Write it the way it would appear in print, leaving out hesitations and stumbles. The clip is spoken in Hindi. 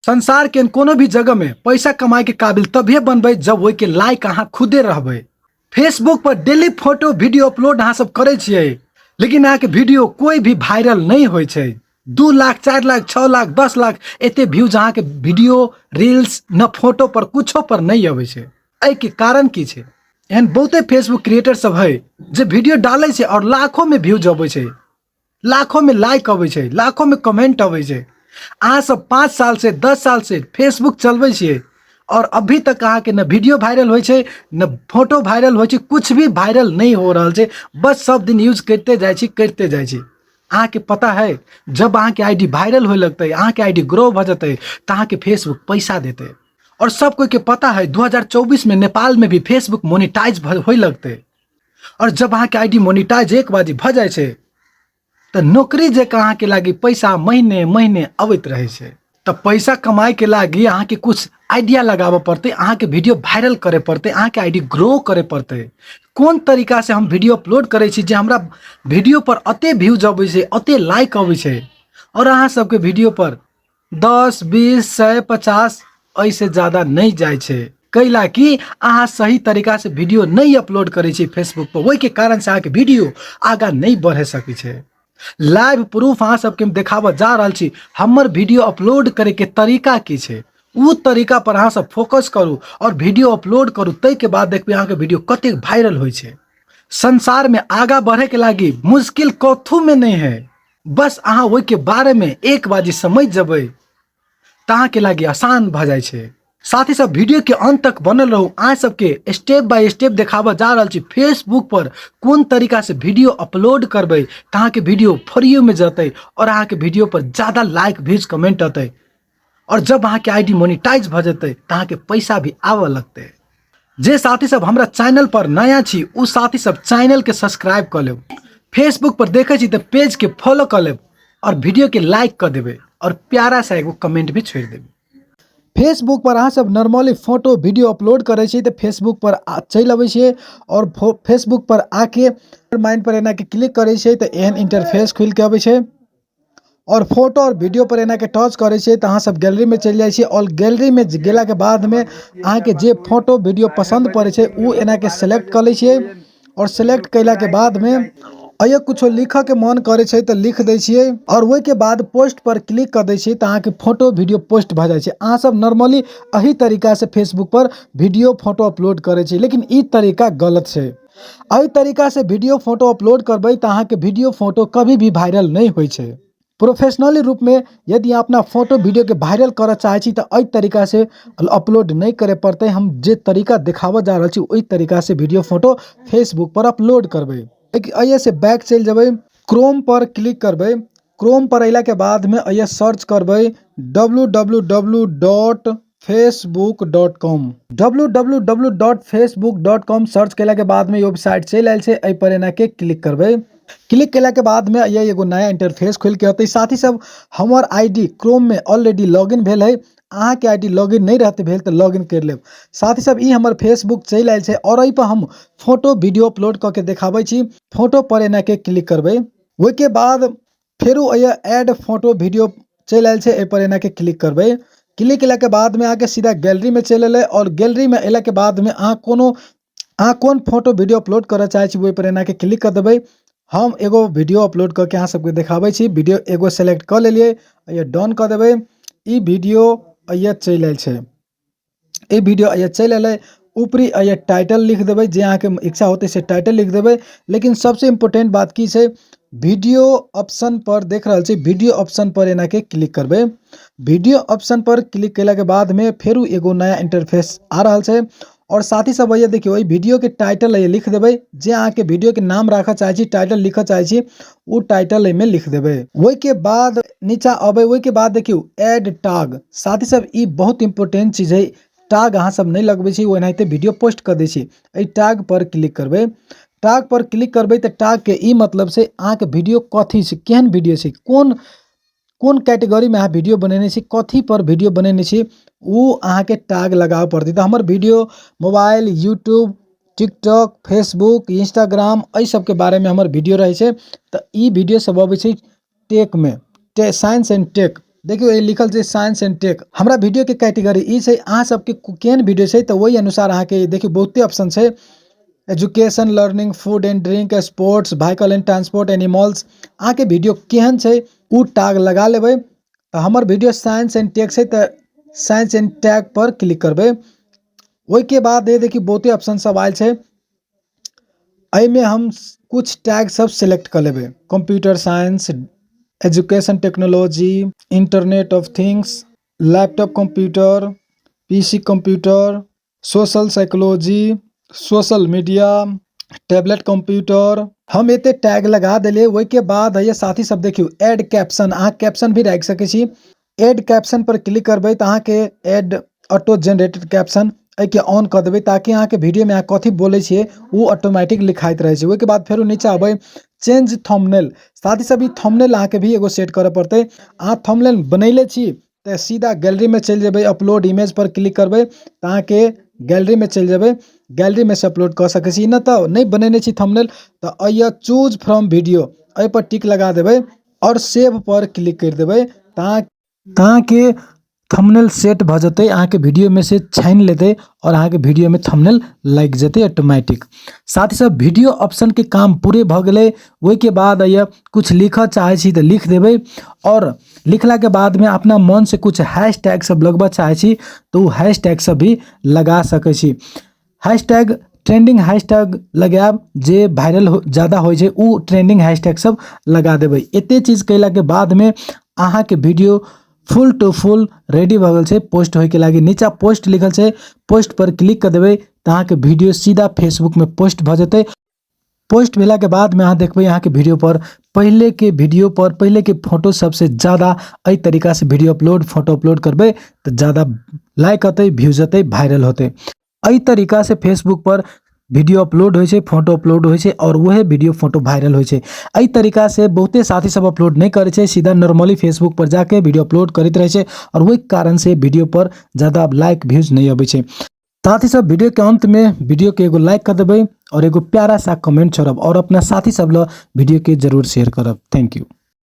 संसार के कोनो भी जगह में पैसा कमाए के काबिल तभी बनबे जब वही के लायक अहाँ खुदे रहबे। फेसबुक पर डेली फोटो वीडियो अपलोड अहाँ सब करे छिए, लेकिन अहाँ के वीडियो कोई भी वायरल नहीं होय छै। 2 लाख 4 लाख 6 लाख 10 लाख एते व्यूज अहाँ के वीडियो रील्स न फोटो पर कुछो पर नहीं आवे छै। एहि के कारण की छै? एहन बहुते फेसबुक क्रिएटर सब है जे वीडियो डाले छै और लाखों में व्यूज आवे छै, लाखों में लाइक आवे छै, लाखों में कमेंट आवे छै। अहाँ सब 5 साल से 10 साल से फेसबुक चलबै छिए और अभी तक अहाँ के न वीडियो वायरल होय छै न फोटो वायरल होय छै, कुछ भी वायरल नहीं हो रहल छै। बस सब दिन यूज करते जाय छी करते जाय छी। अहाँ के पता है जब अहाँ के आईडी वायरल होय लगते, अहाँ के आईडी ग्रो भ जते त अहाँ के फेसबुक पैसा देते। और सब कोई के पता है 2024 में नेपाल में भी फेसबुक मोनेटाइज होय लगते। और जब अहाँ के आईडी मोनेटाइज एक बाजी भ जाय छै तो नौकरी जका अहाँ के लागी पैसा महीने महीने अबैत रहे छै। तो पैसा कमाए के लागी अहाँ के कुछ आइडिया लगाबे पड़ते, अहाँ के वीडियो वायरल करे पड़ते, अहाँ के आईडी ग्रो करे पड़ते। कौन तरीका से हम वीडियो अपलोड करे छी जे हमरा वीडियो पर अते व्यूज अबै छै, अते लाइक अबै छै, और अहाँ सबके वीडियो पर 10 20 100 50 ऐसे ज्यादा नहीं जाय छै। कैला कि अहाँ सही तरीका से वीडियो नहीं अपलोड करे छी फेसबुक पर, वही के कारण से अहाँ के वीडियो आगा नहीं बढ़े सकै छै। लाइव प्रूफ अहाँ सबके देखाबऽ जा रहल छी। हमर वीडियो अपलोड करे के तरीका की छै, उ तरीका पर अहाँ सब फोकस करू और वीडियो अपलोड करू। तै के बाद देखबे अहाँ के वीडियो कते वायरल होय छै। संसार में आगा बढ़े के लागी मुश्किल कथू में नहीं है, बस अहाँ वही के बारे में एक बाजी समझ जबै त अहाँ के लागी आसान भ जाय छै। साथ ही सब वीडियो के अंत तक बनल रहू। अहाँ सबके स्टेप बाय स्टेप देखाबऽ जा रहल छी फेसबुक पर कौन तरीका से वीडियो अपलोड करबै त अहाँ के वीडियो फॉर यू में जतै और अहाँ के वीडियो पर ज्यादा लाइक व्यूज कमेंट अतै। और जब अहाँ के आईडी मोनेटाइज भ जतै त अहाँ के पैसा भी आवे लगतै। जे साथी सब हमरा चैनल पर नया छी उ साथी सब चैनल के सब्सक्राइब कर लेब, फेसबुक पर देखे छी त पेज के फॉलो कर लेब और वीडियो के लाइक कर देबे और प्यारा सा एगो कमेंट भी छोड़ देबे। फेसबुक पर अहाँ सब नॉर्मली फोटो वीडियो अपलोड करे छी तो फेसबुक पर चल अबै छिए और फेसबुक पर आके माइंड पर एना के क्लिक करे छी तो एहन इंटरफेस खुल के अबै छै। और फोटो और वीडियो पर एना के टच करे छी तो अहाँ सब गैलरी में चल जाय छी और गैलरी में गेला के बाद में अहाँ के जे फोटो वीडियो पसंद पड़े छै उ एना के सेलेक्ट कर लै छिए। और सेलेक्ट कैला के बाद में अय कुछ लिख के मन करे छै तो लिख दै छिए और वही के बाद पोस्ट पर क्लिक कर दै छिए तो अहाँ के फोटो वीडियो पोस्ट भ जाय छै। अहाँ सब नॉर्मली एही तरीका से फेसबुक पर वीडियो फोटो अपलोड करे छी, लेकिन ई तरीका गलत छै। एही तरीका से वीडियो फोटो अपलोड करबै तो अहाँ के वीडियो फोटो कभी भी वायरल नहीं होय छै। प्रोफेशनली रूप में यदि आप अपना फोटो वीडियो के वायरल करे चाहे छी तो एही तरीका से अपलोड नहीं करे पड़ते। हम जे तरीका दिखावा जा रहल छी ओही तरीका से वीडियो फोटो फेसबुक पर अपलोड करबै। अये से बैक चल जबै, क्रोम पर क्लिक करबै। क्रोम पर अइला के बाद में अये सर्च करबै www.facebook.com www.facebook.com सर्च कैला के बाद में यो वेबसाइट चल आयल छै। एहि पर एना के क्लिक करबै। क्लिक कैला के बाद में ये एगो नया इंटरफेस खुल के आते। साथ ही सब हमर आईडी क्रोम में ऑलरेडी लॉगिन भेल है, अहाँ के आईडी लॉगिन नहीं रहते भेल तो लॉगिन कर लेब। साथ ही सब ई हमर फेसबुक चल आयल छै और एहि पर हम फोटो वीडियो अपलोड करके देखाबै छी। फोटो पर एना के क्लिक करबै, ओहि के बाद फेरो अये ऐड फोटो वीडियो चल आयल छै, ए पर एना के क्लिक करबै। क्लिक कैला के बाद में आके सीधा गैलरी में चल एले और गैलरी में एला के बाद में अहाँ कोन फोटो वीडियो अपलोड करे चाहे छी ओहि पर एना के क्लिक कर देबै। हम एगो वीडियो अपलोड करके अहाँ सबके देखाबै छी। वीडियो एगो सेलेक्ट कर लेलिए, ये डन कर देबै। ई वीडियो अये चल आयल छै, ई वीडियो अये चल एले। ऊपरी अये टाइटल लिख देबै, जे अहाँ के इच्छा होते से टाइटल लिख देबै। लेकिन सबसे इम्पोर्टेंट बात की छै, वीडियो ऑप्शन पर देख रहल छी, वीडियो ऑप्शन पर एना के क्लिक करबै। वीडियो ऑप्शन पर क्लिक कैला के बाद में फेरू एगो नया इंटरफेस आ रहल छै। और साथ ही सब ये देखियो ई वीडियो के टाइटल ये लिख देबै, जे अहाँ के वीडियो के नाम रखा चाहे छी, टाइटल लिखा चाहे छी, उ टाइटल में लिख देबै। वही के बाद नीचा अबै, वही के बाद देखियो ऐड टैग। साथ ही सब ई बहुत इंपोर्टेंट चीज है, टैग अहाँ सब नहीं लगबै छी, ओनाहिते वीडियो पोस्ट कर दै छी। एहि टैग पर क्लिक करबै। टैग पर क्लिक करबै तो टैग के ई मतलब से अहाँ के वीडियो कथी छै, केहन वीडियो छै, कोन कैटेगरी में अहाँ वीडियो बनेने छी, कथी पर वीडियो बनेने छी, उ अहाँ के टैग लगावे पड़ते। तो हमर video mobile, YouTube, TikTok, Facebook, Instagram एहि सब के बारे में हमर वीडियो रहे छै। तो ई वीडियो सब अबै छै टेक में, साइंस एंड टेक। देखियो ये लिखल छै साइंस एंड टेक। हमरा वीडियो के कैटेगरी ई छै, अहाँ सबके केहन वीडियो छै तो वही अनुसार अहाँ के देखियो बहुते ऑप्शन छै। Education, learning, food and drink, sports, vehicle and transport, animals. अहाँ के वीडियो केहन छै उ टैग लगा लेबै। तो हमर वीडियो साइंस एंड टेक छै तो साइंस एंड टेक पर क्लिक करबै। ओई के बाद ये देखिए बहुते ऑप्शन सब आयल छै। एहि में हम कुछ टैग सब सिलेक्ट कर लेबै। Computer science, education technology, internet of things, laptop computer, PC computer, social psychology, social media, tablet computer. हम एते टैग लगा देलिए। ओई के बाद है साथी सब देखियो ऐड कैप्शन, अहाँ कैप्शन भी राख सकै छी। ऐड कैप्शन पर क्लिक करबै तो अहाँ के ऐड ऑटो जनरेटेड कैप्शन के ऑन कर देबै, ताकि अहाँ के वीडियो में अहाँ कथी बोले छिए वो ऑटोमेटिक लिखाइत रहे छै। ओई के बाद फेरो नीचे आबै चेंज थंबनेल। साथ ही सब थंबनेल अहाँ के भी एगो सेट करे पड़ते। अहाँ थंबनेल बनैले छी तो सीधा गैलरी में चल जेबै, अपलोड इमेज पर क्लिक करबै तो अहाँ के गैलरी में चल जेबै, गैलरी में से अपलोड कर सकै छी। न तो नहीं बनेने छी थंबनेल तो अइया चूज फ्रॉम वीडियो ए पर टिक लगा देबै और सेव पर क्लिक कर देबै। अहाँ के थंबनेल सेट भ जते, अहाँ के वीडियो में से छाइन लेते और अहाँ के वीडियो में थंबनेल लग जते ऑटोमेटिक। साथ ही सब वीडियो ऑप्शन के काम पूरे भ गेले। ओई के बाद आइए कुछ लिखा चाहे छी तो लिख देबै, और लिखला के बाद में अपना मन से कुछ हैशटैग सब लगबा चाहे छी तो हैशटैग सब भी लगा सकै छी। हैशटैग ट्रेंडिंग हैशटैग लगाब जे वायरल ज़्यादा हो जाए उ ट्रेंडिंग हैशटैग सब लगा देबै। एते चीज कैला के बाद में अहाँ के video full to full ready भ गेल छै पोस्ट होय के लागी। नीचा पोस्ट लिखल छै, पोस्ट पर क्लिक कर देबै तो अहाँ के वीडियो सीधा फेसबुक में पोस्ट भ जते। पोस्ट भेला के बाद में अहाँ देखबै अहाँ के वीडियो पर पहले के फोटो सबसे ज़्यादा एहि तरीका से वीडियो अपलोड फोटो अपलोड करबै तो ज़्यादा लाइक अतै, व्यूज अतै, वायरल होते। एहि तरीका से फेसबुक पर वीडियो अपलोड होय छै, फोटो अपलोड होय छै और वह वीडियो फोटो वायरल होय छै। एहि तरीका से बहुते साथी सब अपलोड नहीं करे छै, सीधा नॉर्मली फेसबुक पर जाके वीडियो अपलोड करते रहे छै और वही कारण से वीडियो पर ज़्यादा लाइक व्यूज नहीं आबै छै। साथ ही सब वीडियो के अंत में वीडियो के एगो लाइक कर देबै और एगो प्यारा सा कमेंट छोड़ब और अपना साथी सब वीडियो के जरूर शेयर करब। Thank you.